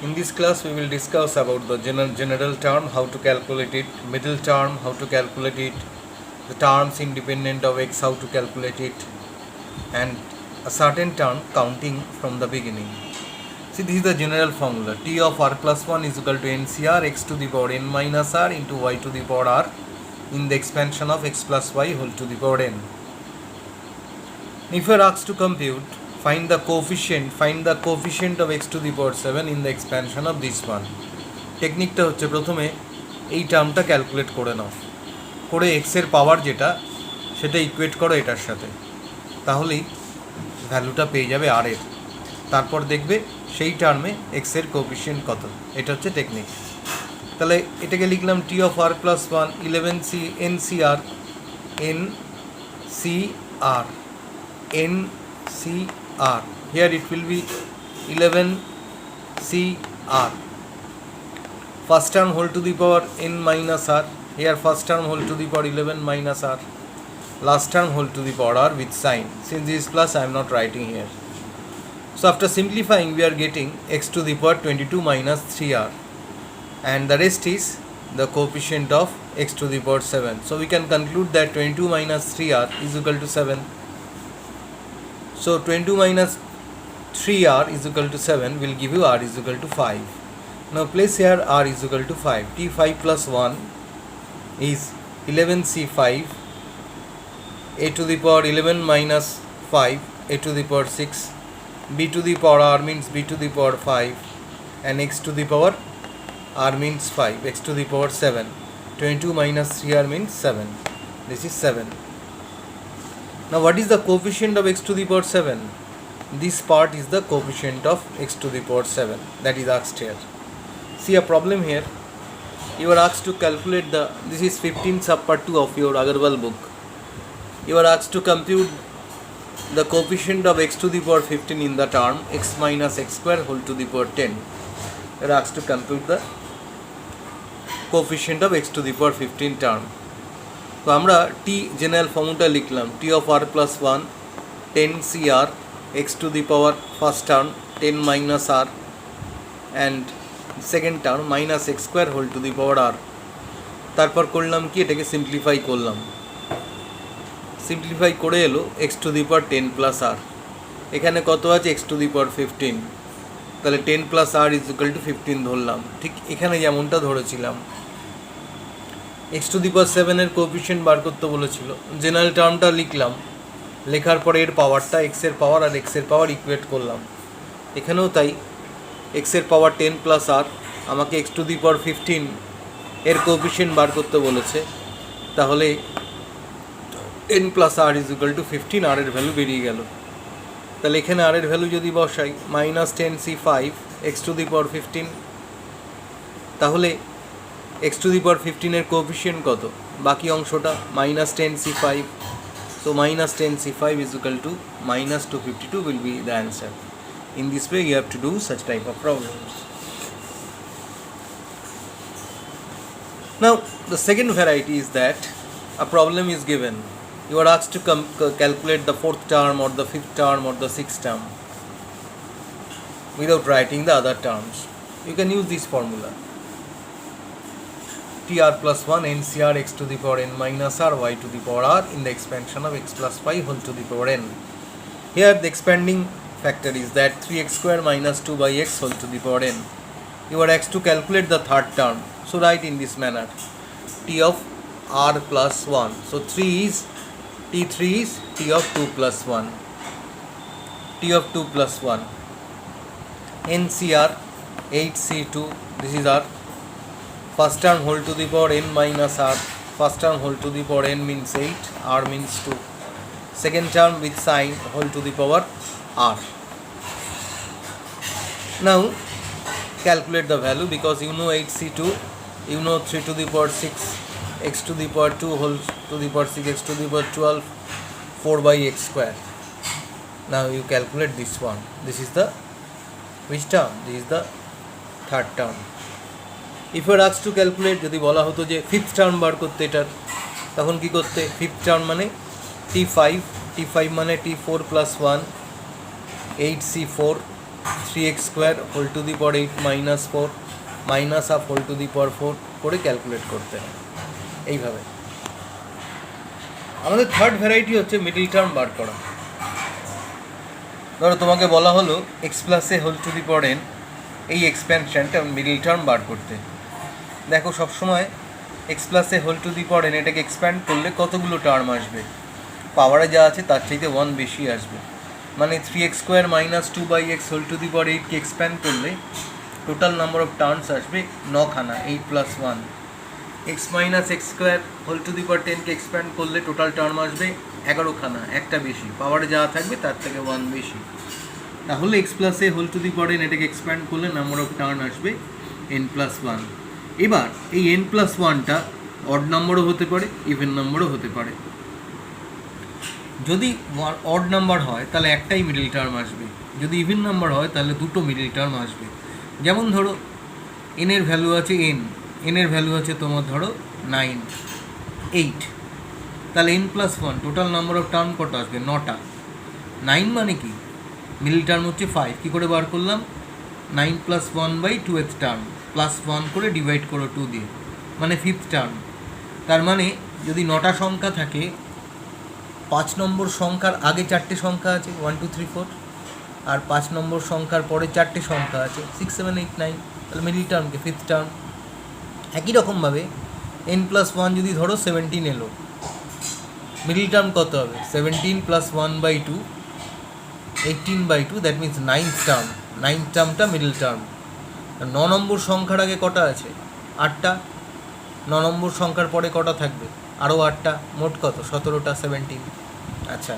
In this class, we will discuss about the general term, how to calculate it, middle term, how to calculate it, the terms independent of x, how to calculate it, and a certain term counting from the beginning. See, this is the general formula. T of r plus 1 is equal to NCR x to the power n minus r into y to the power r in the expansion of x plus y whole to the power n. If you are asked to compute, find the coefficient of x to the power 7 in the expansion of this one. টেকনিকটা হচ্ছে প্রথমে এই টার্মটা calculate করে নাও, করে x এর পাওয়ার যেটা সেটা equate করো এটার সাথে, তাহলেই ভ্যালুটা পেয়ে যাবে r এর। তারপর দেখবে সেই টার্মে x এর কোএফিসিয়েন্ট কত, এটা হচ্ছে টেকনিক। তাহলে এটাকে লিখলাম t of r plus 1 11c NCR NCR. Here it will be 11CR. First term whole to the power n minus r. Here first term whole to the power 11 minus r. Last term whole to the power r with sign. Since this is plus, I am not writing here. So after simplifying, we are getting x to the power 22 minus 3r. And the rest is the coefficient of x to the power 7. So we can conclude that 22 minus 3r is equal to 7. So 22 minus 3r is equal to 7 will give you r is equal to 5. Now place here r is equal to 5. T5 plus 1 is 11c5. A to the power 11 minus 5. A to the power 6. B to the power r means b to the power 5. And x to the power r means 5. X to the power 7. 22 minus 3r means 7. This is 7. Now what is the coefficient of x to the power 7? This part is the coefficient of x to the power 7, that is asked here. See a problem here. You are asked to calculate this is 15 sub part 2 of your Agarwal book. You are asked to compute the coefficient of x to the power 15 in the term x minus x square whole to the power 10. You are asked to compute the coefficient of x to the power 15 term. তো আমরা টি general formula লিখলাম T of R plus 1 10CR X to the power first term 10 minus R and second term minus X square whole to the power R. তারপর করলাম কি, এটাকে simplify করলাম, simplify করে এলো X to the power 10 plus R. এখানে কত আছে, এক্স টু দি পাওয়ার 15, তাহলে 10 plus r is equal to 15 ধরলাম, ঠিক এখানে যেমনটা ধরেছিলাম। x to the power 7 এর কোএফিসিয়েন্ট বার করতে বলেছিল, জেনারেল টার্মটা লিখলাম, লেখার পরে এর পাওয়ারটা x এর পাওয়ার আর x এর পাওয়ার ইকুয়েট করলাম। এখানেও তাই, x এর পাওয়ার 10 প্লাস আর, আমাকে x to the power 15 এর কোএফিসিয়েন্ট বার করতে বলেছে, তাহলে 10 plus r is equal to 15, আর এর ভ্যালু বেরিয়ে গেল। তাহলে এখানে আর এর ভ্যালু যদি বসাই minus 10c5 x to the power 15, তাহলে x to the power 15 এর কোএফিসিয়েন্ট কত, বাকি অংশটা minus 10c5, so minus 10c5 is equal to minus 252 will be the answer. In this way you have to do such type of problems. Now the second variety is that a problem is given, you are asked to calculate the fourth term or the fifth term or the sixth term without writing the other terms. You can use this formula TR plus 1 NCR x to the power n minus r y to the power r in the expansion of x plus y whole to the power n. Here the expanding factor is that 3x square minus 2 by x whole to the power n. You are asked to calculate the third term, so write in this manner t of r plus 1. So t3 is t of 2 plus 1, t of 2 plus 1, NCR 8c2, this is r. First term whole to the power n minus r. First term whole to the power n means 8, r means 2. Second term with sign whole to the power r. Now calculate the value, because you know 8c2, you know 3 to the power 6, x to the power 2 whole to the power 6, x to the power 12, 4 by x square. Now you calculate this one. This is the which term? This is the third term. If you are asked to calculate, যদি বলা হতো যে fifth term বার করতে এটার, তখন কি করতে, fifth term মানে t5 মানে t4 plus 1 8c4 3x² whole to the power 8 minus 4 minus half whole to the power 4 করে ক্যালকুলেট করতে হয়। এইভাবে আমাদের থার্ড ভ্যারাইটি হচ্ছে মিডল টার্ম বার করা। ধরো তোমাকে বলা হলো x plus A whole to the power n, এই এক্সপ্যানশনটা মিডল টার্ম বার করতে। দেখো সবসময় x plus A whole to the power n এটাকে এক্সপ্যান্ড করলে কতগুলো টার্ম আসবে, পাওয়ারে যা আছে তার চাইতে 1 বেশি আসবে। মানে 3x² minus 2/x whole to the power 8কে এক্সপ্যান্ড করলে টোটাল নাম্বার অফ টার্মস আসবে 9 খানা, 8 plus 1। x minus x² whole to the power 10কে এক্সপ্যান্ড করলে টোটাল টার্ম আসবে 11 খানা, একটা বেশি, পাওয়ারে যা থাকবে তার থেকে 1 বেশি। তাহলে x plus A whole to the power n এটাকে এক্সপ্যান্ড করলে নাম্বার অফ টার্ম আসবে n প্লাস 1। এবার এই n প্লাস 1টা অড নাম্বারও হতে পারে, ইভেন নাম্বারও হতে পারে। যদি অড নাম্বার হয় তাহলে একটাই মিডল টার্ম আসবে, যদি ইভেন নাম্বার হয় তাহলে দুটো মিডল টার্ম আসবে। যেমন ধরো n এর ভ্যালু আছে n এর ভ্যালু আছে তোমার ধরো 9, 8, তাহলে n plus 1 total number of term কত আসবে? 9টা। 9 মানে কি? মিডল টার্ম হচ্ছে 5, কী করে বার করলাম? 9 প্লাস 1/2th টার্ম প্লাস 1 করে ডিভাইড করো 2 দিয়ে, মানে 5th টার্ম। তার মানে যদি 9টা সংখ্যা থাকে, 5 নম্বর সংখ্যার আগে 4টে সংখ্যা আছে 1 2 3 4, আর 5 নম্বর সংখ্যার পরে 4টে সংখ্যা আছে 6 7 8 9, তাহলে মিডল টার্মকে 5th টার্ম। একই রকমভাবে n প্লাস 1 যদি ধরো 17 এলো, মিডল টার্ম কত হবে? 17 plus 1/2 18/2, that means 9th term. 9th টার্মটা মিডল টার্ম। 9 নম্বর সংখ্যার আগে কটা আছে? 8টা। 9 নম্বর সংখ্যার পরে কটা থাকবে? আরও 8টা, মোট কত? 17টা, 17। আচ্ছা,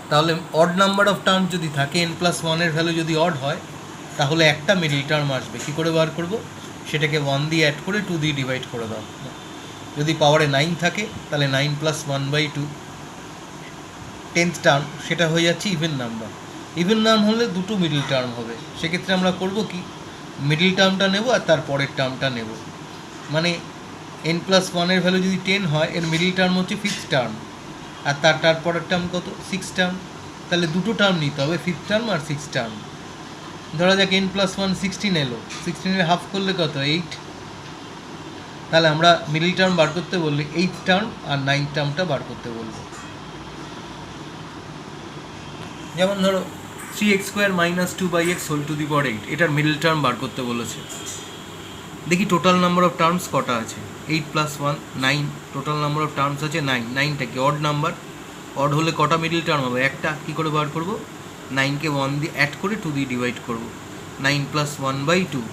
তাহলে অড নাম্বার অফ টার্ম যদি থাকে, n প্লাস 1 এর ভ্যালু যদি অড হয়, তাহলে একটা মিডল টার্ম আসবে। কী করে বার করব? সেটাকে 1 দিয়ে অ্যাড করে 2 দিয়ে ডিভাইড করে দাও। যদি পাওয়ারে 9 থাকে তাহলে 9 প্লাস 1/2 10th টার্ম, সেটা হয়ে যাচ্ছে ইভেন নাম্বার। ইভেন নাম্বার হলে দুটো মিডল টার্ম হবে। সেক্ষেত্রে আমরা করব কি, মিডল টার্মটা নেব আর তার পরের টার্মটা নেব। মানে n প্লাস 1 এর ভ্যালু যদি 10 হয়, এর মিডল টার্ম হচ্ছে 5th টার্ম, আর তার পরের টার্ম কত? 6th term. তাহলে দুটো টার্ম নিতে হবে, 5th টার্ম আর 6th টার্ম। ধরা যাক n প্লাস 1 16 এলো, 16 এর হাফ করলে কত? 8। তাহলে আমরা মিডল টার্ম বার করতে বললে 8th টার্ম আর 9th টার্মটা বার করতে বলবো। যেমন ধরো 3x² minus 2/x whole to the power 8, এটার মিডল টার্ম বার করতে বলেছে। দেখি টোটাল নাম্বার অফ টার্মস কটা আছে। 8 plus 1 9, total number of terms আছে 9। 9টা কি অড নাম্বার? অড হলে কটা মিডল টার্ম হবে? একটা। কী করে বার করব? 9কে 1 দিয়ে অ্যাড করে 2 দিয়ে ডিভাইড করব। 9 প্লাস 1/2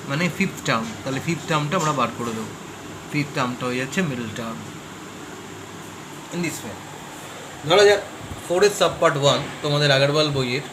মানে 5th টার্ম। তাহলে 5th টার্মটা আমরা বার করে দেবো। 5th টার্মটা হয়ে যাচ্ছে middle term. In this way ধরা যাক 4 সাব পার্ট 1 তোমাদের আগরওয়াল বইয়ের,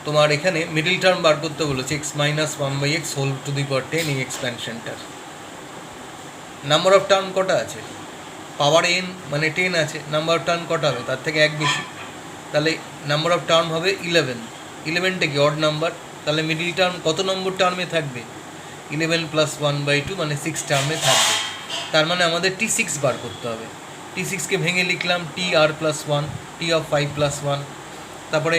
তোমার এখানে মিডল টার্ম বার করতে বলেছে x minus 1/x whole to the power 10, এই এক্সপ্যানশনটার নাম্বার অফ টার্ম কটা আছে? পাওয়ার n মানে 10 আছে, নাম্বার অফ টার্ম কটা হবে? তার থেকে 1 বেশি। তাহলে নাম্বার অফ টার্ম হবে 11। 11টা কি অড নাম্বার? তাহলে মিডল টার্ম কত নম্বর টার্মে থাকবে? 11 প্লাস 1/2 মানে 6 টার্মে থাকবে। তার মানে আমাদের t6 বার করতে হবে। t6কে ভেঙে লিখলাম t r plus 1, t of 5 plus 1। তারপরে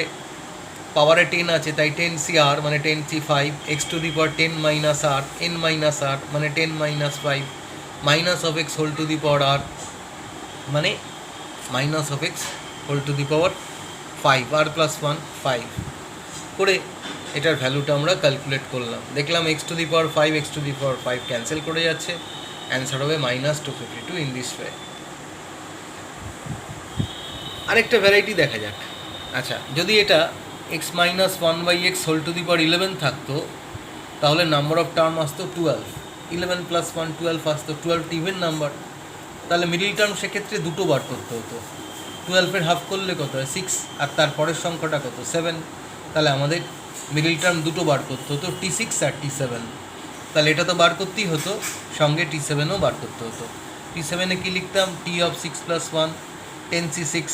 পাওয়ারে 10 আছে, তাই 10c r মানে 10c 5, x to the power 10 minus r, n minus r মানে 10 minus 5, minus of x whole to the power r মানে minus of x whole to the power 5, r plus 1 5 করে এটার ভ্যালুটা আমরা ক্যালকুলেট করলাম। দেখলাম x to the power 5, x to the power 5 cancel করে যাচ্ছে, অ্যান্সার হবে মাইনাস 252 ইন দিস ওয়ে। আরেকটা ভ্যারাইটি দেখা যাক। আচ্ছা, যদি এটা x minus 1/x whole to the power 11 থাকতো, তাহলে নাম্বার অফ টার্ম আসতো 12। 11 প্লাস 1 12 আসতো, 12 ইভেন নাম্বার। তাহলে মিডল টার্ম সেক্ষেত্রে দুটো বার করতে হতো। 12-এর হাফ করলে কত হয়? 6, আর তারপরের সংখ্যাটা কত? 7। তাহলে আমাদের মিডল টার্ম দুটো বার করতে হতো, t6 আর t7। তাহলে এটা তো বার করতেই হতো, সঙ্গে t7ও বার করতে হতো। t7-এ কী লিখতাম? t of 6 plus 1 10c6,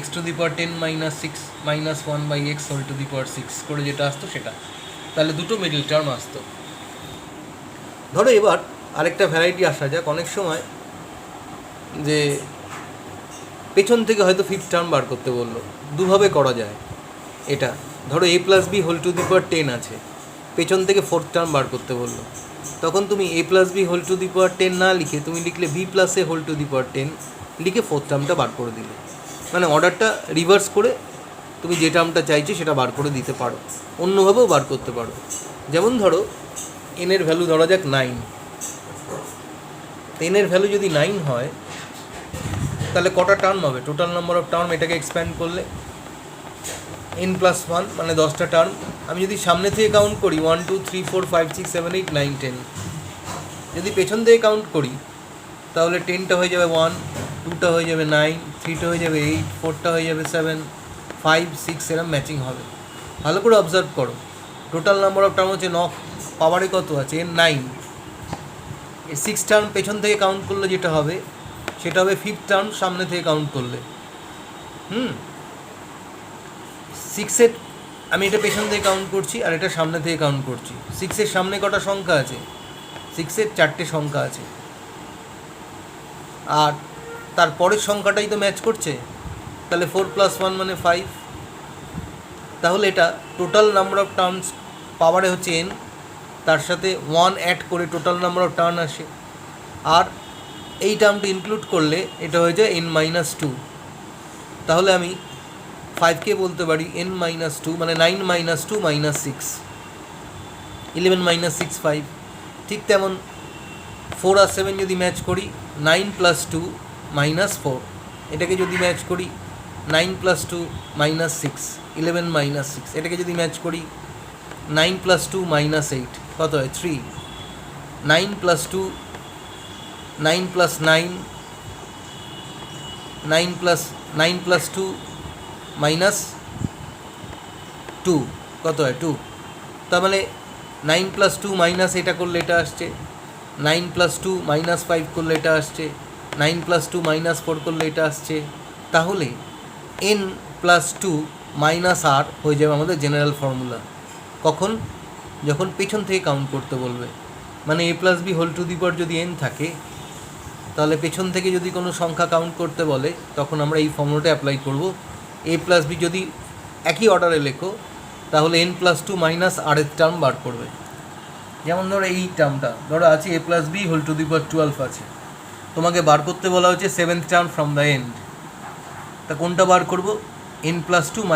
x to the power 10 minus 6 minus 1/x whole to the power 6 করে যেটা আসতো সেটা। তাহলে দুটো মিডল টার্ম আসতো। ধরো এবার আরেকটা ভ্যারাইটি আসা যাক। অনেক সময় যে পেছন থেকে হয়তো 5th টার্ম বার করতে বললো, দুভাবে করা যায়। এটা ধরো a plus B whole to the power 10 আছে, পেছন থেকে ফোর্থ টার্ম বার করতে বললো, তখন তুমি a plus B whole to the power 10 না লিখে তুমি লিখলে b plus A whole to the power 10 লিখে ফোর্থ টার্মটা বার করে দিলে, মানে অর্ডারটা রিভার্স করে তুমি যে টার্মটা চাইছো সেটা বার করে দিতে পারো, অন্যভাবেও বার করতে পারো। যেমন ধরো এনের ভ্যালু ধরা যাক 9, এনের ভ্যালু যদি 9 হয় তাহলে কটা টার্ম হবে, টোটাল নাম্বার অফ টার্ম এটাকে এক্সপ্যান্ড করলে n প্লাস 1 মানে 10টা টার্ম। আমি যদি সামনে থেকে কাউন্ট করি 1 2 3 4 5 6 7 8 9 10, যদি পেছন থেকে কাউন্ট করি তাহলে 10টা হয়ে যাবে 1, 2টা হয়ে যাবে 9, 3টা হয়ে যাবে 8, 4টা হয়ে যাবে 7, 5 6 এরম ম্যাচিং হবে। ভালো করে অবজার্ভ করো, টোটাল নাম্বার অফ টার্ম হচ্ছে পাওয়ারে কত আছে n 9, এই 6 টার্ম পেছন থেকে কাউন্ট করলে যেটা হবে সেটা হবে 5th টার্ম সামনে থেকে কাউন্ট করলে। 6-এর আমি এটা পেছন থেকে কাউন্ট করছি আর এটা সামনে থেকে কাউন্ট করছি। 6-এর সামনে কটা সংখ্যা আছে, 6-এর 4টে সংখ্যা আছে, আর তারপরের সংখ্যাটাই তো ম্যাচ করছে, তাহলে 4 + 1 মানে 5। তাহলে এটা টোটাল নাম্বার অফ টার্মস পাওয়ারে হচ্ছে n, তার সাথে 1 অ্যাড করে টোটাল নাম্বার অফ টার্ন আসে, আর এই টার্মটা ইনক্লুড করলে এটা হয়ে যায় n-2। তাহলে আমি 5কে বলতে পারি n-2 মানে 9 - 2 - 6, 11 - 6 5। ঠিক তেমন 4 আর 7 যদি ম্যাচ করি 9 + 2 - 4, এটাকে যদি ম্যাচ করি 9 + 2 - 6, 11 - 6, এটাকে যদি ম্যাচ করি 9 + 2 - 8 কত হয় 3, 9 + 2 9 + 9 9 + 2 - 2 কত হয় 2। তার মানে 9 + 2 মাইনাস এটা করলে এটা আসছে, 9 + 2 - 5 করলে এটা আসছে, 9 + 2 - 4 করলে এটা আসছে। তাহলে n + 2 - r হয়ে যাবে আমাদের জেনারেল ফর্মুলা। কখন, যখন পেছন থেকে কাউন্ট করতে বলবে, মানে a + b whole to the power যদি n থাকে তাহলে পেছন থেকে যদি কোনো সংখ্যা কাউন্ট করতে বলে তখন আমরা এই ফর্মুলাটা অ্যাপ্লাই করব। a + b যদি একই অর্ডারে লেখো তাহলে n + 2 - r এর টার্ম বার করবে। যেমন ধরো এই টার্মটা ধরো আছে a + b whole to the power 12 আছে, তোমাকে বার করতে বলা হচ্ছে 7th term from the end. তা কোনটা বার করব, n + 2 -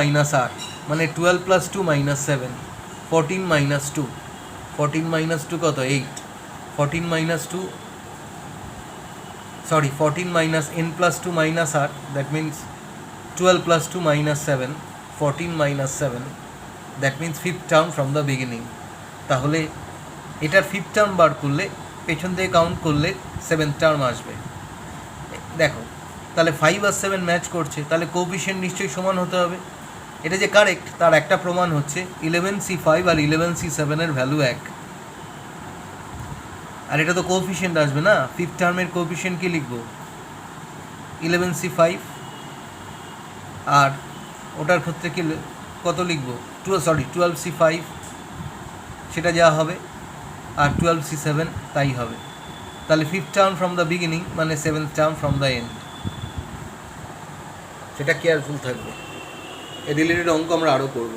r মানে 12 + 2 - 7, 14 - 2, 14 - 2 কত 8, 14 - 2 sorry 14 minus n plus 2 minus r, that means 12 plus 2 minus 7, 14 minus 7, that means 5th term from the beginning। তাহলে এটার 5th টার্ম বার করলে পেছন থেকে কাউন্ট করলে 7th টার্ম আসবে। দেখো তাহলে 5 আর 7 ম্যাচ করছে, তাহলে কোএফিশিয়েন্ট নিশ্চয়ই সমান হতে হবে। এটা যে কারেক্ট তার একটা প্রমাণ হচ্ছে 11c5 আর 11c7 এর ভ্যালু 1, আর এটা তো কোএফিশিয়েন্ট আসবে না। 5th টার্মের কোএফিশিয়েন্ট কি লিখব, 11c5, আর ওটার ক্ষেত্রে কি কত লিখব 12c5 সেটা যা হবে, আর 12c7 তাই হবে। তাহলে 5th term from the beginning মানে 7th term from the end, সেটা কেয়ারফুল থাকবে। এই রিলেটেড অঙ্ক আমরা আরও করব।